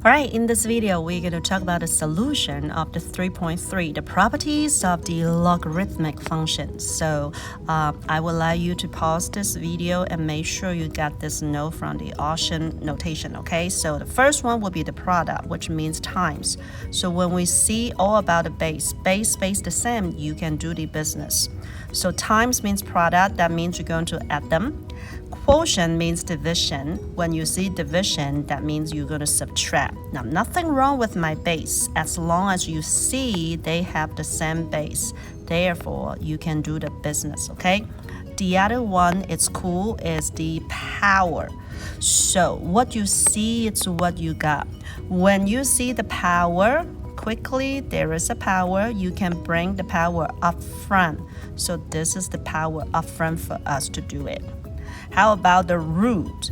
Alright, in this video, we're going to talk about the solution of the 3.3, the properties of the logarithmic function. So I will allow you to pause this video and make sure you got this note from the Ocean notation, okay? So the first one will be the product, which means times. So when we see all about the base the same, you can do the business. So times means product, that means you're going to add them. Quotient means division. When you see division, that means you're going to subtract. Now, nothing wrong with my base as long as you see they have the same base. Therefore, you can do the business, okay? The other one, it's cool, is the power. So what you see, it's what you got. When you see the power, quickly, there is a power. You can bring the power up front. So this is the power up front for us to do it. How about the root?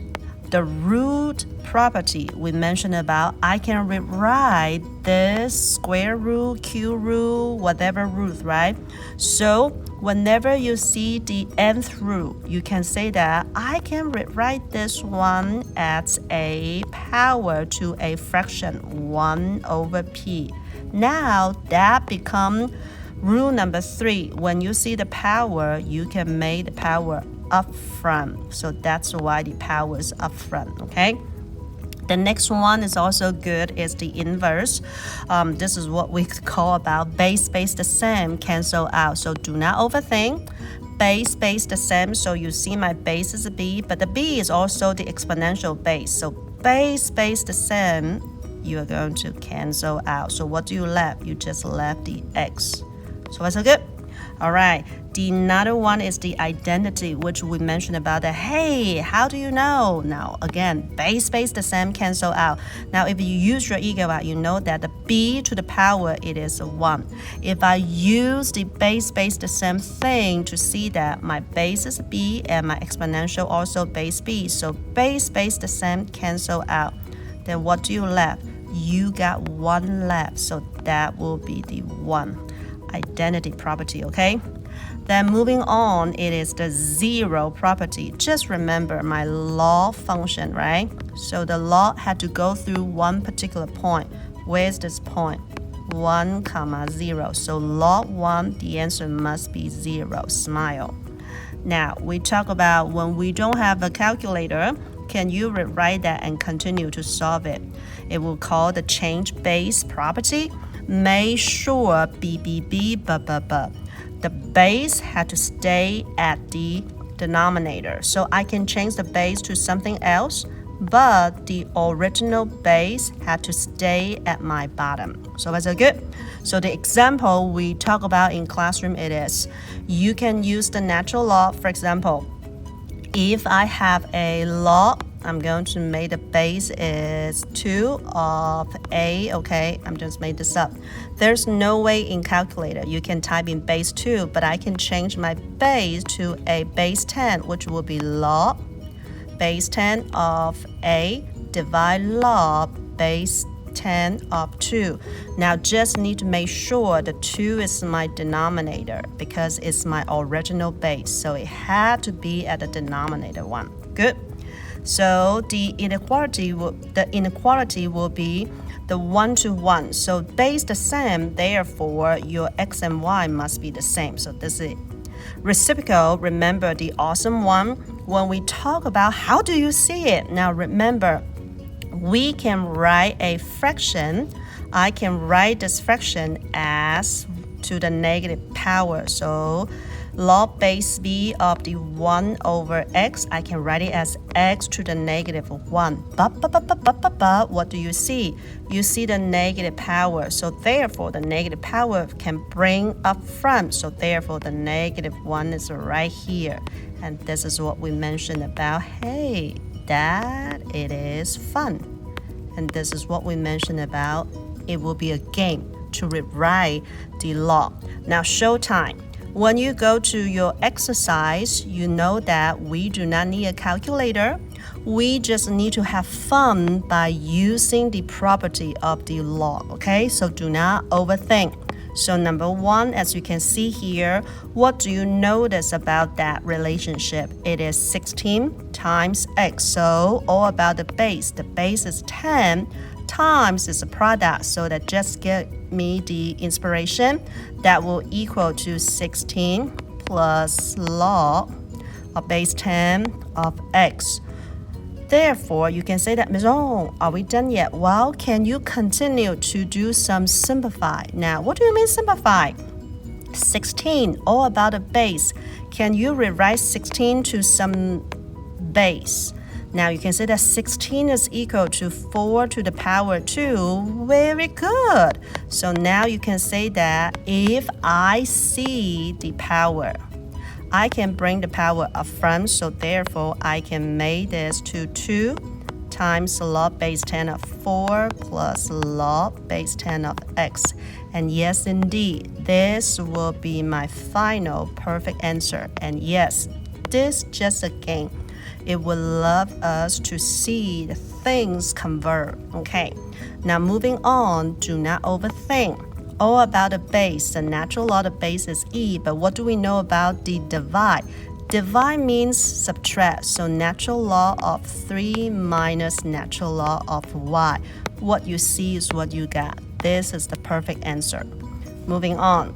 The root property we mentioned about, I can rewrite this square root, cube root, whatever root, right? So whenever you see the nth root, you can say that I can rewrite this one as a power to a fraction 1 over p. Now that becomes rule number 3. When you see the power, you can make the power up front. So that's why the power is up front, okay? The next one is also good, is the inverse. This is what we call about base the same, cancel out. So do not overthink. Base the same. So you see my base is a b, but the b is also the exponential base. So base the same, you are going to cancel out. So what do you left? You just left the x. So that's good? All right. The another one is the identity, which we mentioned about that. Hey, how do you know? Now, again, base the same, cancel out. Now, if you use your ego out, you know that the b to the power, it is a 1. If I use the base the same thing to see that my base is b and my exponential also base b. So base the same, cancel out. Then what do you left? You got 1 left. So that will be the 1. Identity property, okay? Then moving on, it is the 0 property. Just remember my log function, right? So the log had to go through one particular point. Where's this point? 1, 0. So log 1, the answer must be 0. Smile. Now, we talk about when we don't have a calculator, can you rewrite that and continue to solve it? It will call the change base property. Make sure the base had to stay at the denominator. So I can change the base to something else, but the original base had to stay at my bottom. So that's good. So the example we talk about in classroom, it is, you can use the natural log. For example, if I have a log, I'm going to make the base is 2 of a, okay? I'm just made this up. There's no way in calculator you can type in base 2, but I can change my base to a base 10, which will be log base 10 of a divide log base 10 of 2. Now just need to make sure the 2 is my denominator because it's my original base. So it had to be at the denominator one. Good. So the inequality will be the 1 to 1. So base the same, therefore your x and y must be the same. So this is it. Reciprocal, remember the awesome one. When we talk about how do you see it? Now remember, we can write a fraction. I can write this fraction as to the negative power. So log base b of the 1 over x, I can write it as x to the negative 1. But what do you see? You see the negative power. So therefore, the negative power can bring up front. So therefore, the negative 1 is right here. And this is what we mentioned about, hey, that it is fun. And this is what we mentioned about, it will be a game to rewrite the log. Now, show time. When you go to your exercise, you know that we do not need a calculator. We just need to have fun by using the property of the log, okay? So do not overthink. So number 1, as you can see here, what do you notice about that relationship? It is 16 times x. So all about the base. The base is 10 times is a product, so that just give me the inspiration. That will equal to 16 plus log of base 10 of x. Therefore, you can say that, Ms. Oh, are we done yet? Well, can you continue to do some simplify? Now, what do you mean simplify? 16, all about a base. Can you rewrite 16 to some base? Now, you can say that 16 is equal to 4 to the power 2. Very good. So now you can say that if I see the power, I can bring the power up front, so therefore I can make this to 2 times log base 10 of 4 plus log base 10 of x. And yes, indeed, this will be my final perfect answer. And yes, this just again, it would love us to see the things convert. Okay, now moving on, do not overthink. All about the base. The natural law of the base is e, but what do we know about the divide? Divide means subtract, so natural law of 3 minus natural law of y. What you see is what you got. This is the perfect answer. Moving on.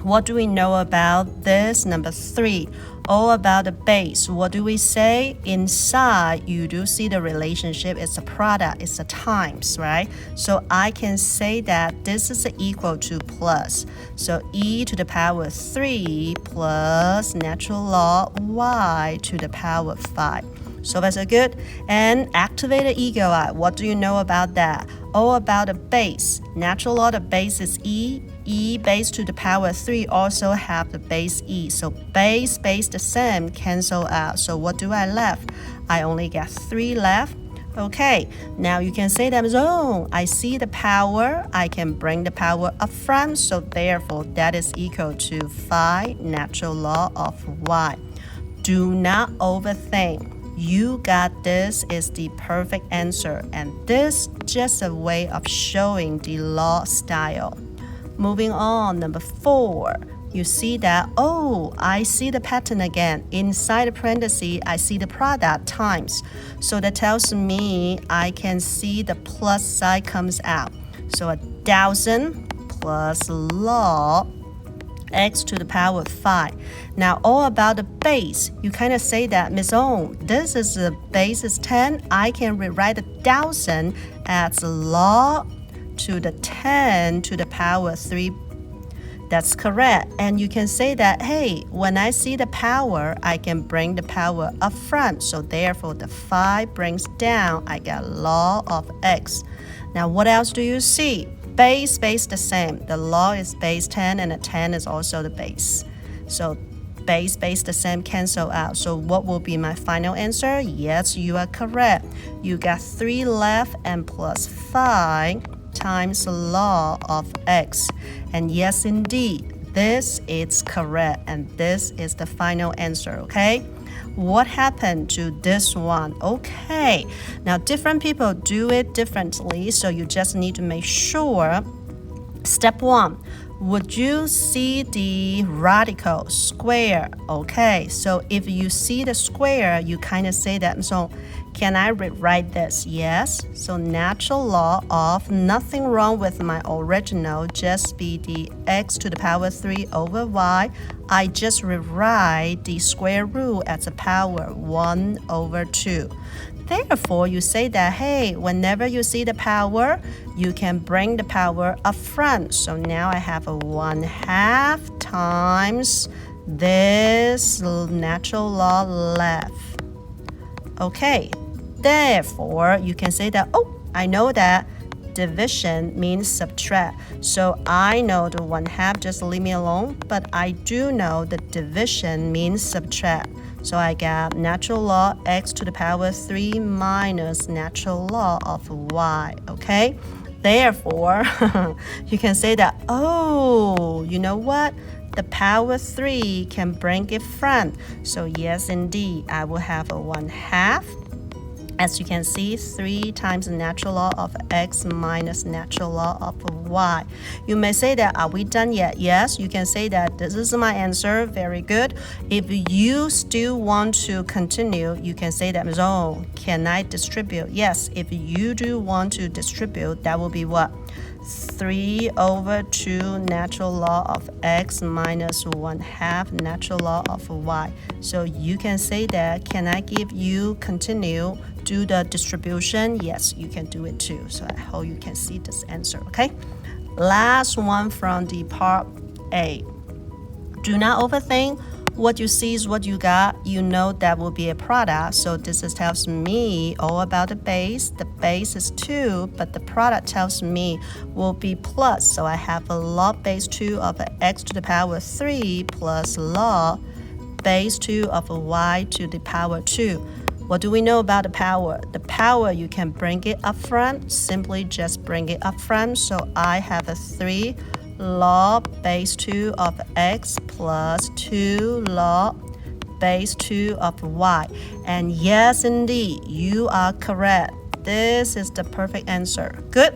What do we know about this? Number 3, all about the base. What do we say? Inside, you do see the relationship. It's a product, it's a times, right? So I can say that this is equal to plus. So e to the power 3 plus natural log y to the power 5. So that's a good. And activated ego eye. What do you know about that? All about the base. Natural law of the base is e. E base to the power 3 also have the base e. So base the same, cancel out. So what do I left? I only get 3 left. Okay, now you can say that, oh, I see the power. I can bring the power up front. So therefore, that is equal to 5 natural law of y. Do not overthink. You got this is the perfect answer. And this just a way of showing the law style. Moving on, number 4, you see that, oh, I see the pattern again. Inside the parenthesis, I see the product times. So that tells me I can see the plus side comes out. So 1,000 plus log x to the power 5. Now, all about the base, you kind of say that, Ms. Oh, this is the base is 10. I can rewrite 1,000 as log to the 10 to the power 3. That's correct. And you can say that, hey, when I see the power, I can bring the power up front. So therefore, the 5 brings down. I got log of x. Now, what else do you see? Base the same. The log is base 10 and the 10 is also the base. So base the same, cancel out. So what will be my final answer? Yes, you are correct. You got 3 left and plus 5 times log of x. And yes, indeed, this is correct. And this is the final answer, okay? What happened to this one? Okay, now different people do it differently, so you just need to make sure. Step 1, would you see the radical square? Okay, so if you see the square, you kind of say that, so can I rewrite this? Yes. So natural law of nothing wrong with my original, just be the x to the power 3 over y. I just rewrite the square root as a power 1 over 2. Therefore, you say that, hey, whenever you see the power, you can bring the power up front. So now I have a 1/2 times this natural law left. Okay, therefore, you can say that, oh, I know that division means subtract. So I know the 1/2, just leave me alone. But I do know that division means subtract. So I got natural law x to the power 3 minus natural law of y, okay? Therefore, you can say that, oh, you know what? The power 3 can bring it front. So yes, indeed, I will have a 1/2. As you can see, 3 times the natural log of x minus natural log of y. You may say that, are we done yet? Yes, you can say that this is my answer. Very good. If you still want to continue, you can say that, oh, can I distribute? Yes, if you do want to distribute, that will be what? 3 over 2 natural log of x minus 1/2 natural log of y. So you can say that, can I give you continue, do the distribution? Yes, you can do it too. So I hope you can see this answer, okay? Last one from the part A. Do not overthink. What you see is what you got. You know that will be a product. So this tells me all about the base. The base is 2, but the product tells me will be plus. So I have a log base 2 of x to the power 3 plus log base 2 of y to the power 2. What do we know about the power? The power, you can bring it up front. Simply just bring it up front. So I have a 3 log base 2 of x plus 2 log base 2 of y. And yes, indeed, you are correct. This is the perfect answer. Good.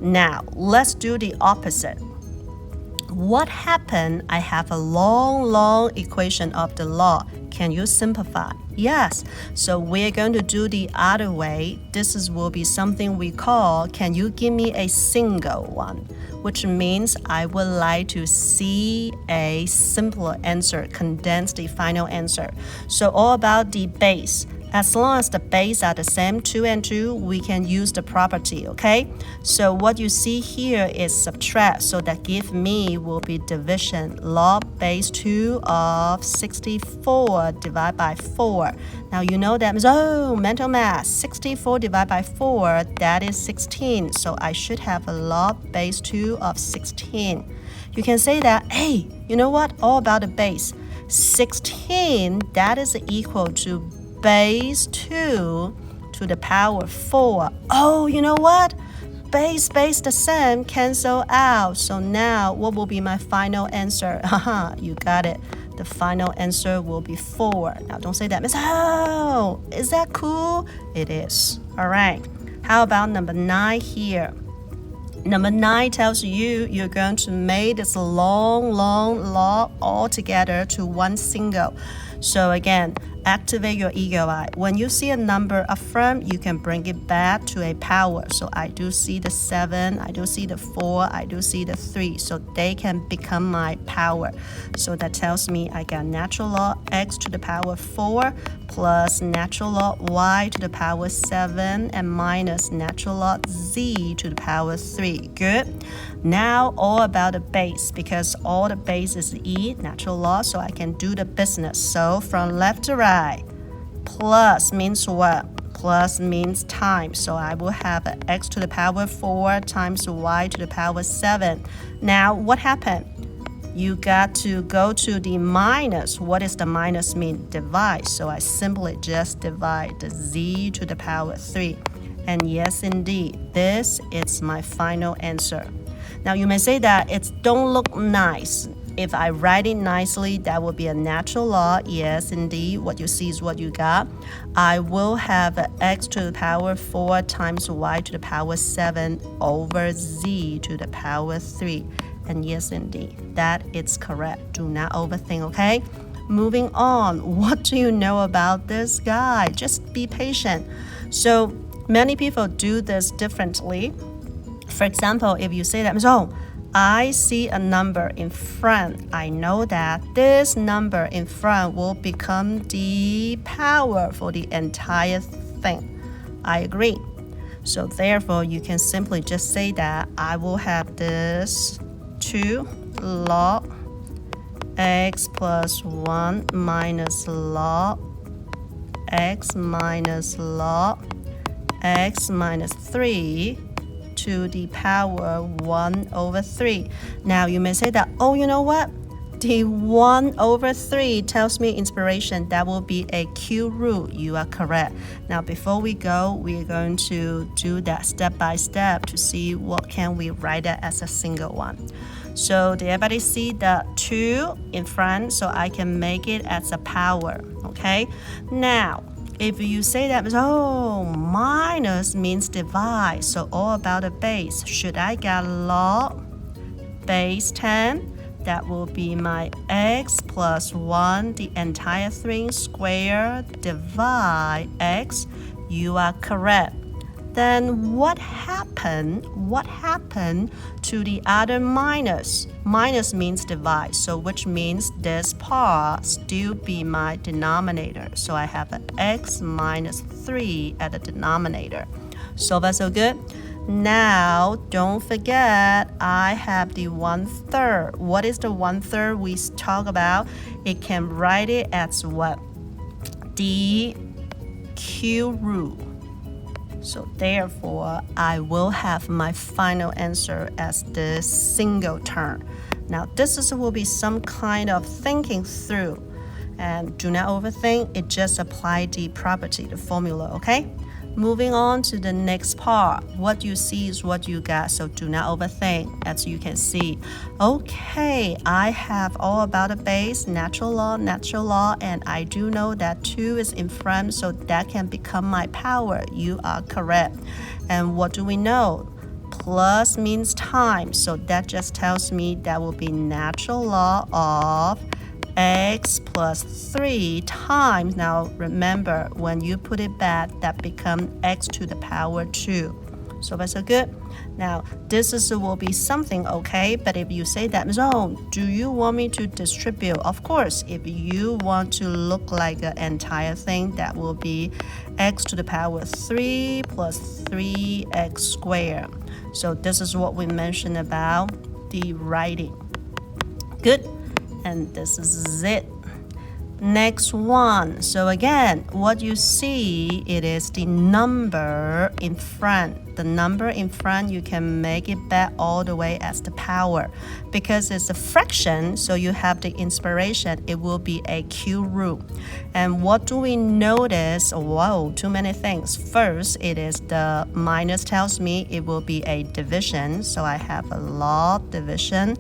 Now, let's do the opposite. What happened? I have a long equation of the log. Can you simplify? Yes. So we're going to do the other way. This will be something we call, can you give me a single one? Which means I would like to see a simpler answer, condense the final answer. So all about the base. As long as the base are the same, 2 and 2, we can use the property, okay? So what you see here is subtract, so that give me will be division. Log base 2 of 64 divided by 4. Now you know that, oh, mental math, 64 divided by 4, that is 16. So I should have a log base 2 of 16. You can say that, hey, you know what? All about the base. 16, that is equal to base 2 to the power 4. Oh, you know what? Base the same, cancel out. So now what will be my final answer? Haha, you got it. The final answer will be 4. Now don't say that, Miss. Oh, is that cool? It is. All right. How about number 9 here? Number 9 tells you you're going to make this long log all together to one single. So again, activate your eagle eye. When you see a number up front, you can bring it back to a power. So I do see the 7, I do see the 4, I do see the 3. So they can become my power. So that tells me I got natural log x to the power 4 plus natural log y to the power 7 and minus natural log z to the power 3. Good. Now all about the base, because all the base is e, natural log, so I can do the business. So from left to right, plus means what? Plus means times. So I will have x to the power 4 times y to the power 7. Now what happened? You got to go to the minus. What does the minus mean? Divide. So I simply just divide the z to the power 3. And yes, indeed, this is my final answer. Now you may say that it don't look nice. If I write it nicely, that will be a natural log. Yes, indeed, what you see is what you got. I will have x to the power 4 times y to the power 7 over z to the power 3. And yes, indeed, that is correct. Do not overthink, okay? Moving on, what do you know about this guy? Just be patient. So many people do this differently. For example, if you say that, oh, I see a number in front. I know that this number in front will become the power for the entire thing. I agree. So therefore, you can simply just say that I will have this 2 log x plus 1 minus log x minus log x minus 3 to the power 1 over 3. Now you may say that, oh, you know what? The 1 over 3 tells me inspiration. That will be a Q root. You are correct. Now before we go, we're going to do that step by step to see what can we write that as a single one. So did everybody see the 2 in front? So I can make it as a power, okay? Now, if you say that, oh, minus means divide, so all about a base. Should I get log base 10? That will be my x plus 1, the entire thing squared, divide x. You are correct. Then what happened? What happened to the other minus? Minus means divide, so which means this part still be my denominator. So I have an x minus 3 at the denominator. So far so good? Now, don't forget, I have the 1/3. What is the 1/3 we talk about? It can write it as what? The cube root. So therefore, I will have my final answer as the single term. Now, will be some kind of thinking through. And do not overthink, it just apply the property, the formula, okay? Moving on to the next part. What you see is what you got, so do not overthink, as you can see. Okay, I have all about a base, natural law, and I do know that 2 is in front, so that can become my power. You are correct. And what do we know? Plus means times, so that just tells me that will be natural law of x plus 3 times, now remember, when you put it back, that becomes x to the power 2. So that's so good. Now, will be something, okay? But if you say that, oh, do you want me to distribute? Of course, if you want to look like an entire thing, that will be x to the power 3 plus 3x squared. So this is what we mentioned about the writing. Good. And this is it. Next one. So again, what you see, it is the number in front. The number in front, you can make it back all the way as the power. Because it's a fraction, so you have the inspiration, it will be a cube root. And what do we notice? Whoa, too many things. First, it is the minus tells me it will be a division. So I have a log division.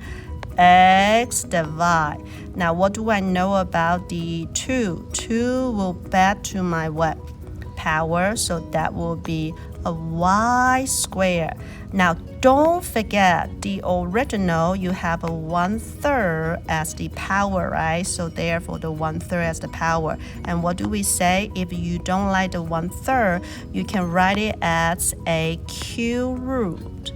X divide. Now, what do I know about the 2? 2 will back to my what? Power, so that will be a y squared. Now, don't forget the original, you have a 1/3 as the power, right? So therefore, the 1/3 as the power. And what do we say? If you don't like the 1/3, you can write it as a cube root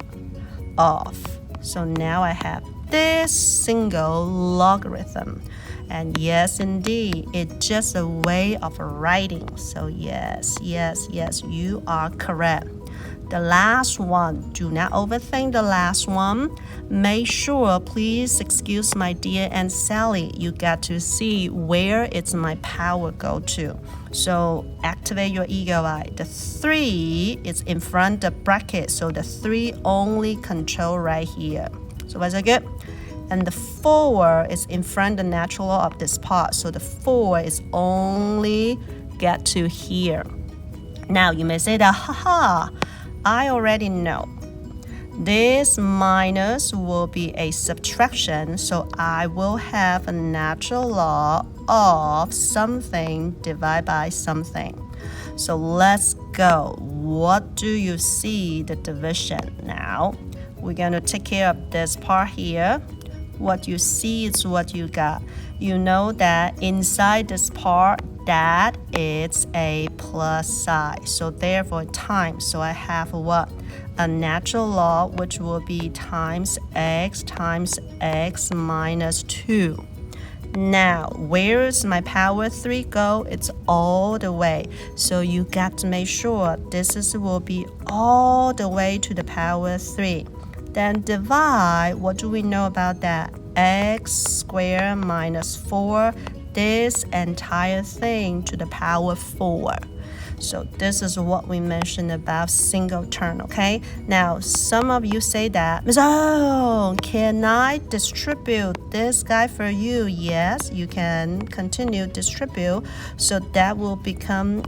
of. So now I have this single logarithm. And yes, indeed, it's just a way of writing. So yes, you are correct. The last one, do not overthink the last one. Make sure, please excuse my dear Aunt Sally, you got to see where it's my power go to. So activate your eagle eye. The 3 is in front the bracket, so the 3 only control right here. So was it good? And the 4 is in front the natural law of this part. So the 4 is only get to here. Now you may say that, haha, I already know. This minus will be a subtraction. So I will have a natural law of something divided by something. So let's go. What do you see the division now? We're going to take care of this part here. What you see is what you got. You know that inside this part, that it's a plus sign. So therefore, times. So I have what? A natural law, which will be times x minus 2. Now, where is my power 3 go? It's all the way. So you got to make sure will be all the way to the power 3. Then divide, what do we know about that? X squared minus 4, this entire thing to the power 4. So this is what we mentioned about single term, okay? Now, some of you say that, oh, can I distribute this guy for you? Yes, you can continue distribute. So that will become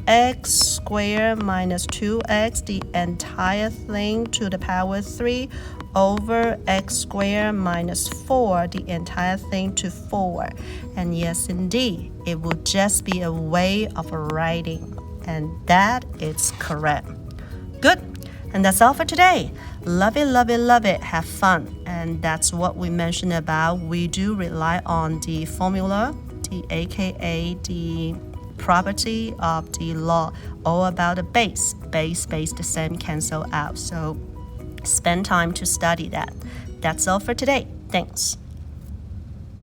x squared minus 2x, the entire thing to the power 3, over x squared minus 4, the entire thing to 4. And yes, indeed, it will just be a way of writing. And that is correct. Good. And that's all for today. Love it, love it, love it. Have fun. And that's what we mentioned about. We do rely on the formula, aka the property of the law, all about the base. Base, the same, cancel out. So spend time to study that. That's all for today. Thanks.